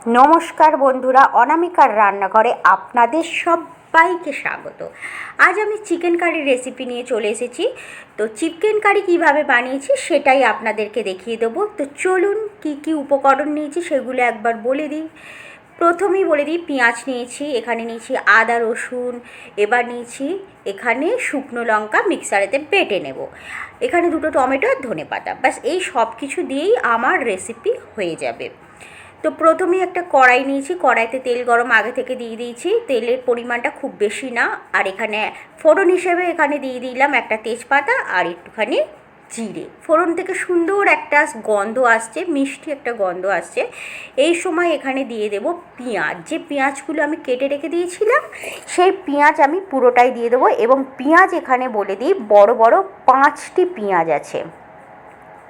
নমস্কার বন্ধুরা, অনামিকার রান্নাঘরে আপনাদের সবাইকে স্বাগত। আজ আমি চিকেন কারির রেসিপি নিয়ে চলে এসেছি। তো চিকেন কারি কীভাবে বানিয়েছি সেটাই আপনাদেরকে দেখিয়ে দেবো। তো চলুন কি কি উপকরণ নিয়েছি সেগুলো একবার বলে দিই। প্রথমেই বলে দিই, পেঁয়াজ নিয়েছি, এখানে নিয়েছি আদা রসুন, এবার নিয়েছি এখানে শুকনো লঙ্কা মিক্সারেতে বেটে নেব, এখানে দুটো টমেটো আর ধনেপাতা, ব্যাস এই সব কিছু দিয়েই আমার রেসিপি হয়ে যাবে। তো প্রথমেই একটা কড়াই নিয়েছি, কড়াইতে তেল গরম আগে থেকে দিয়ে দিয়েছি, তেলের পরিমাণটা খুব বেশি না। আর এখানে ফোড়ন হিসেবে এখানে দিয়ে দিলাম একটা তেজপাতা আর একটুখানি জিরে। ফোড়ন থেকে সুন্দর একটা গন্ধ আসছে, মিষ্টি একটা গন্ধ আসছে। এই সময় এখানে দিয়ে দেব পেঁয়াজ, যে পেঁয়াজগুলো আমি কেটে রেখে দিয়েছিলাম সেই পেঁয়াজ আমি পুরোটাই দিয়ে দেবো। এবং পেঁয়াজ এখানে বলে দিই বড় বড় 5টি পেঁয়াজ আছে,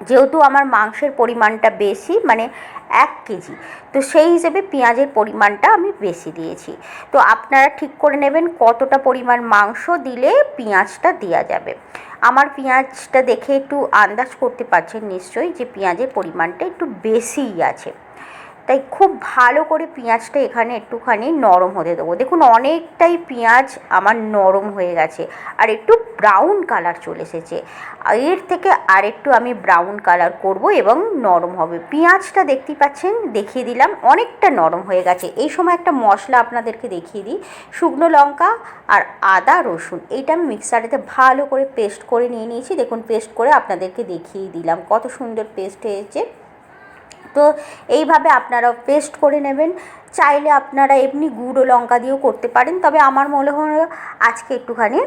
যেহেতু আমার মাংসের পরিমাণটা বেশি, মানে 1 কেজি, তো সেই হিসেবে পেঁয়াজের পরিমাণটা আমি বেশি দিয়েছি। তো আপনারা ঠিক করে নেবেন কতটা পরিমাণ মাংস দিলে পেঁয়াজটা দেওয়া যাবে। আমার পেঁয়াজটা দেখে একটু আন্দাজ করতে পারছেন নিশ্চয়ই যে পেঁয়াজের পরিমাণটা একটু বেশিই আছে। তাই খুব ভালো করে পেঁয়াজটা এখানে একটুখানি নরম হতে দেবো। দেখুন অনেকটাই পেঁয়াজ আমার নরম হয়ে গেছে আর একটু ব্রাউন কালার চলে এসেছে। এর থেকে আরেকটু আমি ব্রাউন কালার করব এবং নরম হবে। পেঁয়াজটা দেখতেই পাচ্ছেন, দেখিয়ে দিলাম অনেকটা নরম হয়ে গেছে। এই সময় একটা মশলা আপনাদেরকে দেখিয়ে দিই। শুকনো লঙ্কা আর আদা রসুন এইটা আমি মিক্সারেতে ভালো করে পেস্ট করে নিয়ে নিয়েছি। দেখুন পেস্ট করে আপনাদেরকে দেখিয়ে দিলাম কত সুন্দর পেস্ট হয়েছে। তো এইভাবে আপনারা পেস্ট করে নেবেন। চাইলে আপনারা এমনি গুঁড়ো লঙ্কা দিয়েও করতে পারেন, তবে আমার মনে হয় আজকে একটুখানি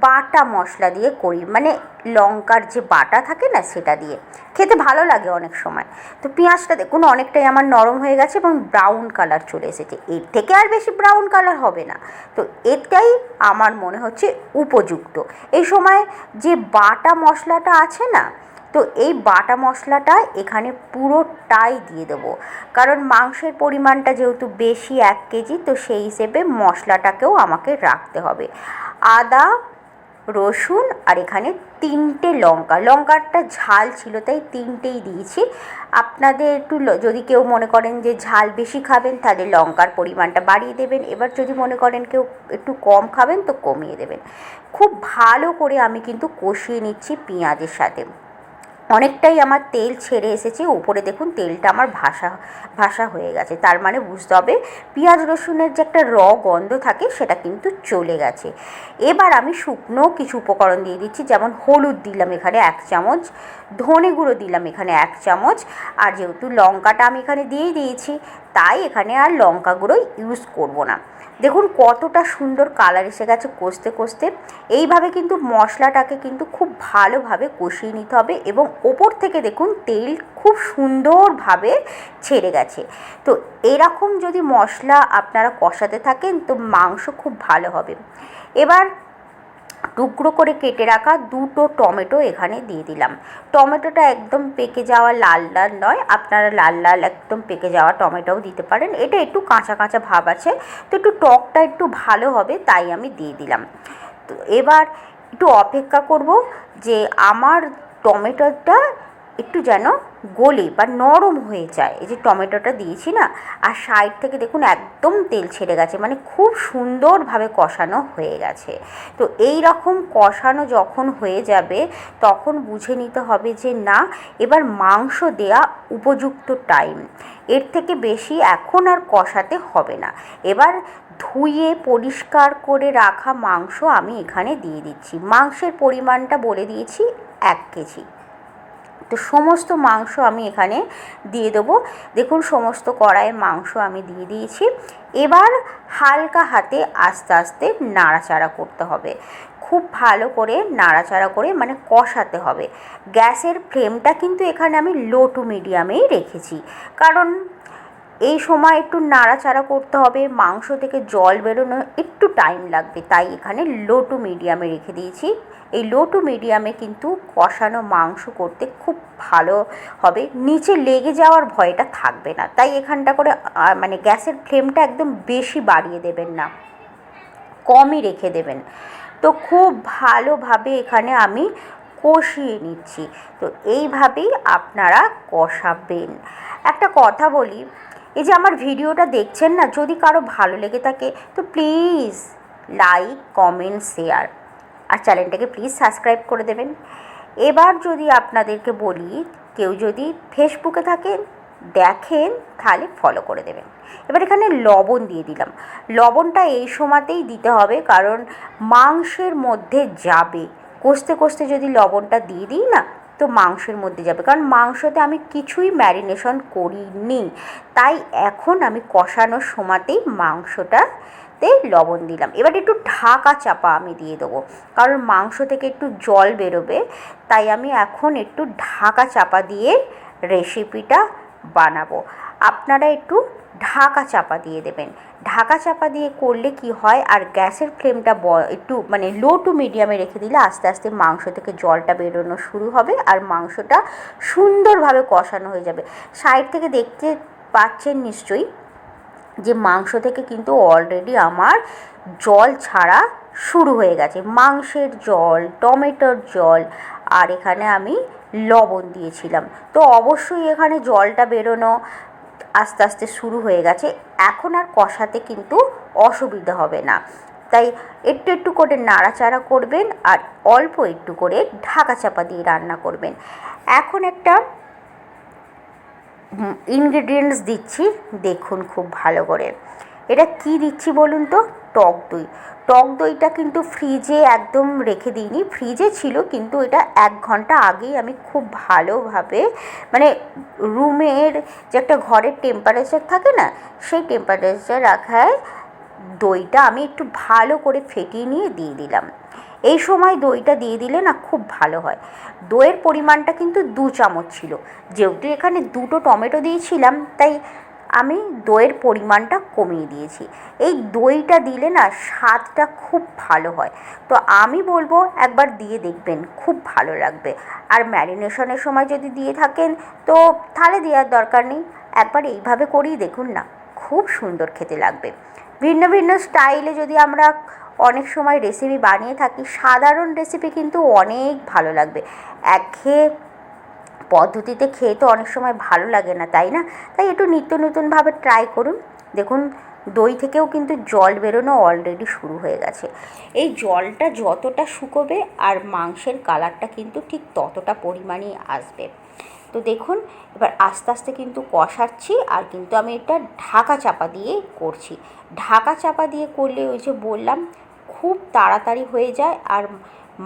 বাটা মশলা দিয়ে করি, মানে লঙ্কার যে বাটা থাকে না সেটা দিয়ে খেতে ভালো লাগে অনেক সময়। তো পেঁয়াজটা দেখুন অনেকটাই আমার নরম হয়ে গেছে এবং ব্রাউন কালার চলে এসেছে। এর থেকে আর বেশি ব্রাউন কালার হবে না, তো এটাই আমার মনে হচ্ছে উপযুক্ত। এই সময় যে বাটা মশলাটা আছে না, তো এই বাটা মশলাটা এখানে পুরোটাই দিয়ে দেবো, কারণ মাংসের পরিমাণটা যেহেতু বেশি 1 কেজি, তো সেই হিসেবে মশলাটাকেও আমাকে রাখতে হবে। আদা রসুন আর এখানে 3টে লঙ্কা, লঙ্কাটা ঝাল ছিল তাই 3টেই দিয়েছি। আপনাদের একটু যদি কেউ মনে করেন যে ঝাল বেশি খাবেন তাহলে লঙ্কার পরিমাণটা বাড়িয়ে দেবেন, এবার যদি মনে করেন কেউ একটু কম খাবেন তো কমিয়ে দেবেন। খুব ভালো করে আমি কিন্তু কষিয়ে নিচ্ছি পেঁয়াজের সাথে। অনেকটাই আমার তেল ছেড়ে এসেছে, উপরে দেখুন তেলটা আমার ভাসা হয়ে গেছে, তার মানে বুঝতে হবে পেঁয়াজ রসুনের যে একটা গন্ধ থাকে সেটা কিন্তু চলে গেছে। এবার আমি শুকনো কিছু উপকরণ দিয়ে দিচ্ছি, যেমন হলুদ দিলাম এখানে 1 চামচ, ধনে গুঁড়ো দিলাম এখানে 1 চামচ, আর যেহেতু লঙ্কাটা আমি এখানে দিয়েই দিয়েছি তাই এখানে আর লঙ্কা গুঁড়ো ইউজ করব না। দেখুন কতটা সুন্দর কালার এসে গেছে কষতে কষতে। এইভাবে কিন্তু মশলাটাকে কিন্তু খুব ভালোভাবে কষিয়ে নিতে হবে এবং ওপর থেকে দেখুন তেল খুব সুন্দরভাবে ছেড়ে গেছে। তো এরকম যদি মশলা আপনারা কষাতে থাকেন তো মাংস খুব ভালো হবে। এবার টুকরো করে কেটে রাখা 2টো টমেটো এখানে দিয়ে দিলাম। টমেটোটা একদম পেকে যাওয়া লাল লাল নয়, আপনারা লাল লাল একদম পেকে যাওয়া টমেটোও দিতে পারেন। এটা একটু কাঁচা কাঁচা ভাব আছে, তো একটু টকটা একটু ভালো হবে তাই আমি দিয়ে দিলাম। তো এবার একটু অপেক্ষা করব যে আমার টমেটোটা একটু যেন গলে বা নরম হয়ে যায়। এই যে টমেটোটা দিয়েছি না, আর সাইড থেকে দেখুন একদম তেল ছেড়ে গেছে, মানে খুব সুন্দরভাবে কষানো হয়ে গেছে। তো এই রকম কষানো যখন হয়ে যাবে তখন বুঝে নিতে হবে যে না, এবার মাংস দেয়া উপযুক্ত টাইম, এর থেকে বেশি এখন আর কষাতে হবে না। এবার ধুয়ে পরিষ্কার করে রাখা মাংস আমি এখানে দিয়ে দিচ্ছি। মাংসের পরিমাণটা বলে দিয়েছি 1 কেজি। তো সমস্ত মাংস আমি এখানে দিয়ে দেবো। দেখুন সমস্ত কড়াইয়ে মাংস আমি দিয়ে দিয়েছি। এবার হালকা হাতে আস্তে আস্তে নাড়াচাড়া করতে হবে, খুব ভালো করে নাড়াচাড়া করে মানে কষাতে হবে। গ্যাসের ফ্লেমটা কিন্তু এখানে আমি লো টু মিডিয়ামেই রেখেছি, কারণ এই সময় একটু নাড়াচাড়া করতে হবে, মাংস থেকে জল বেরোনো একটু টাইম লাগবে, তাই এখানে লো টু মিডিয়ামে রেখে দিয়েছি। এই লো টু মিডিয়ামে কিন্তু কষানো মাংস করতে খুব ভালো হবে, নিচে লেগে যাওয়ার ভয়টা থাকবে না। তাই এখানটা করে মানে গ্যাসের ফ্লেমটা একদম বেশি বাড়িয়ে দেবেন না, কমই রেখে দেবেন। তো খুব ভালোভাবে এখানে আমি কষিয়ে নিচ্ছি। তো এইভাবেই আপনারা কষাবেন। একটা কথা বলি, এই যে আমার ভিডিওটা দেখছেন না, যদি কারো ভালো লেগে থাকে তো প্লিজ লাইক, কমেন্ট, শেয়ার, আর চ্যানেলটাকে প্লিজ সাবস্ক্রাইব করে দেবেন। এবার যদি আপনাদেরকে বলি, কেউ যদি ফেসবুকে থাকেন দেখেন তাহলে ফলো করে দেবেন। এবার এখানে লবণ দিয়ে দিলাম। লবণটা এই সময়তেই দিতে হবে, কারণ মাংসের মধ্যে যাবে। কষতে কষতে যদি লবণটা দিয়ে দিই না, তো মাংসের মধ্যে যাবে, কারণ মাংসতে আমি কিছুই ম্যারিনেশন করিনি। তাই এখন আমি কষানোর সময়তেই মাংসটাতে লবণ দিলাম। এবার একটু ঢাকা চাপা আমি দিয়ে দেবো, কারণ মাংস থেকে একটু জল বেরোবে। তাই আমি এখন একটু ঢাকা চাপা দিয়ে রেসিপিটা বানাবো। আপনারা একটু ঢাকা চাপা দিয়ে দেবেন। ঢাকা চাপা দিয়ে করলে কি হয়, আর গ্যাসের ফ্লেমটা একটু মানে লো টু মিডিয়ামে রেখে দিলে আস্তে আস্তে মাংস থেকে জলটা বেরোনো শুরু হবে, আর মাংসটা সুন্দরভাবে কষানো হয়ে যাবে। সাইড থেকে দেখতে পাচ্ছেন নিশ্চয়ই যে মাংস থেকে কিন্তু অলরেডি আমার জল ছাড়া শুরু হয়ে গেছে। মাংসের জল, টমেটোর জল, আর এখানে আমি লবণ দিয়েছিলাম, তো অবশ্যই এখানে জলটা বেরোনো আস্তে আস্তে শুরু হয়ে গেছে। এখন আর কষাতে কিন্তু অসুবিধা হবে না। তাই একটু একটু করে নাড়াচাড়া করবেন, আর অল্প একটু করে ঢাকা চাপা দিয়ে রান্না করবেন। এখন একটা ইনগ্রেডিয়েন্টস দিচ্ছি, দেখুন খুব ভালো করে। এটা কি দিচ্ছি বলুন তো? টক দই। টক দইটা কিন্তু ফ্রিজে একদম রেখে দিইনি, ফ্রিজে ছিল, কিন্তু এটা 1 ঘন্টা আগেই আমি খুব ভালোভাবে মানে রুমের যে একটা ঘরের টেম্পারেচার থাকে না, সেই টেম্পারেচার রাখায় দইটা আমি একটু ভালো করে ফেটিয়ে নিয়ে দিয়ে দিলাম। এই সময় দইটা দিয়ে দিলে না খুব ভালো হয়। দইয়ের পরিমাণটা কিন্তু 2 চামচ ছিল, যেহেতু এখানে 2টো টমেটো দিয়েছিলাম, তাই আমি দইয়ের পরিমাণটা কমিয়ে দিয়েছি। এই দইটা দিলে না স্বাদটা খুব ভালো হয়, তো আমি বলবো একবার দিয়ে দেখবেন, খুব ভালো লাগবে। আর ম্যারিনেশনের সময় যদি দিয়ে থাকেন তো তাহলে দেওয়ার দরকার নেই, একবার এইভাবে করেই দেখুন না, খুব সুন্দর খেতে লাগবে। ভিন্ন ভিন্ন স্টাইলে যদি আমরা অনেক সময় রেসিপি বানিয়ে থাকি, সাধারণ রেসিপি কিন্তু অনেক ভালো লাগবে। একঘেয়ে পদ্ধতিতে খেয়ে তো অনেক সময় ভালো লাগে না, তাই না? তাই একটু নিত্য নতুনভাবে ট্রাই করুন। দেখুন দই থেকেও কিন্তু জল বেরোনো অলরেডি শুরু হয়ে গেছে। এই জলটা যতটা শুকোবে আর মাংসের কালারটা কিন্তু ঠিক ততটা পরিমাণেই আসবে। তো দেখুন এবার আস্তে আস্তে কিন্তু কষাচ্ছি, আর কিন্তু আমি এটা ঢাকা চাপা দিয়ে করছি। ঢাকা চাপা দিয়ে করলে ওই যে বললাম খুব তাড়াতাড়ি হয়ে যায়, আর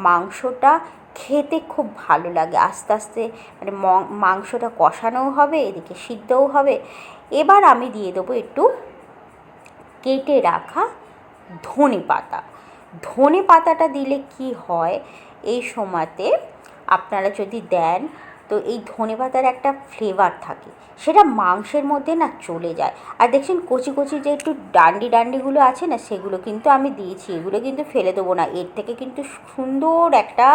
মাংসটা খেতে খুব ভালো লাগে। আস্তে আস্তে মানে মাংসটা কষানোও হবে, এদিকে সিদ্ধও হবে। এবার আমি দিয়ে দেবো একটু কেটে রাখা ধনে পাতা। ধনে পাতাটা দিলে কি হয়, এই সময়তে আপনারা যদি দেন তো এই ধনে পাতার একটা ফ্লেভার থাকে, সেটা মাংসের মধ্যে না চলে যায়। আর দেখছেন কচি কচি যে একটু ডান্ডিগুলো আছে না, সেগুলো কিন্তু আমি দিয়েছি, এগুলো কিন্তু ফেলে দেবো না। এর থেকে কিন্তু সুন্দর একটা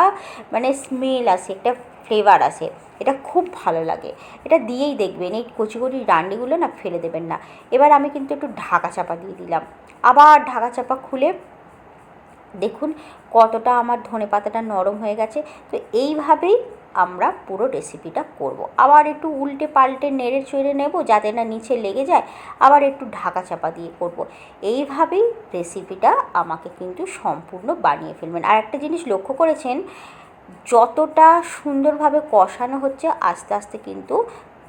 মানে স্মেল আসে, একটা ফ্লেভার আসে, এটা খুব ভালো লাগে। এটা দিয়েই দেখবেন, এই কচি কচি ডান্ডিগুলো না ফেলে দেবেন না। এবার আমি কিন্তু একটু ঢাকা চাপা দিয়ে দিলাম। আবার ঢাকা চাপা খুলে দেখুন কতটা আমার ধনে পাতাটা নরম হয়ে গেছে। তো এইভাবেই আমরা পুরো রেসিপিটা করব। আবার একটু উল্টে পাল্টে নেড়ে চেড়ে নেব যাতে না নিচে লেগে যায়, আবার একটু ঢাকা চাপা দিয়ে করব। এইভাবেই রেসিপিটা আমাকে কিন্তু সম্পূর্ণ বানিয়ে ফেলবেন। আর একটা জিনিস লক্ষ্য করেছেন, যতটা সুন্দরভাবে কষানো হচ্ছে আস্তে আস্তে কিন্তু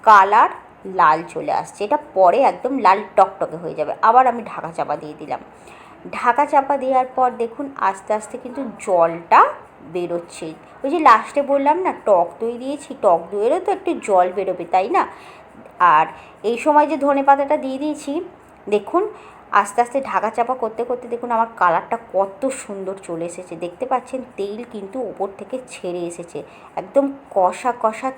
কালার লাল চলে আসছে, এটা পরে একদম লাল টকটকে হয়ে যাবে। আবার আমি ঢাকা চাপা দিয়ে দিলাম। ঢাকা চাপা দেওয়ার পর দেখুন আস্তে আস্তে কিন্তু জলটা বেরোচ্ছে। ওই যে লাস্টে বললাম না টক দই দিয়েছি, টক দইয়েরও তো একটু জল বেরোবে, তাই না? আর এই সময় যে ধনে পাতাটা দিয়ে দিয়েছি, দেখুন আস্তে আস্তে ঢাকা চাপা করতে করতে দেখুন আমার কালারটা কত সুন্দর চলে এসেছে। দেখতে পাচ্ছেন তেল কিন্তু উপর থেকে ছেড়ে এসেছে, একদম কষা কষা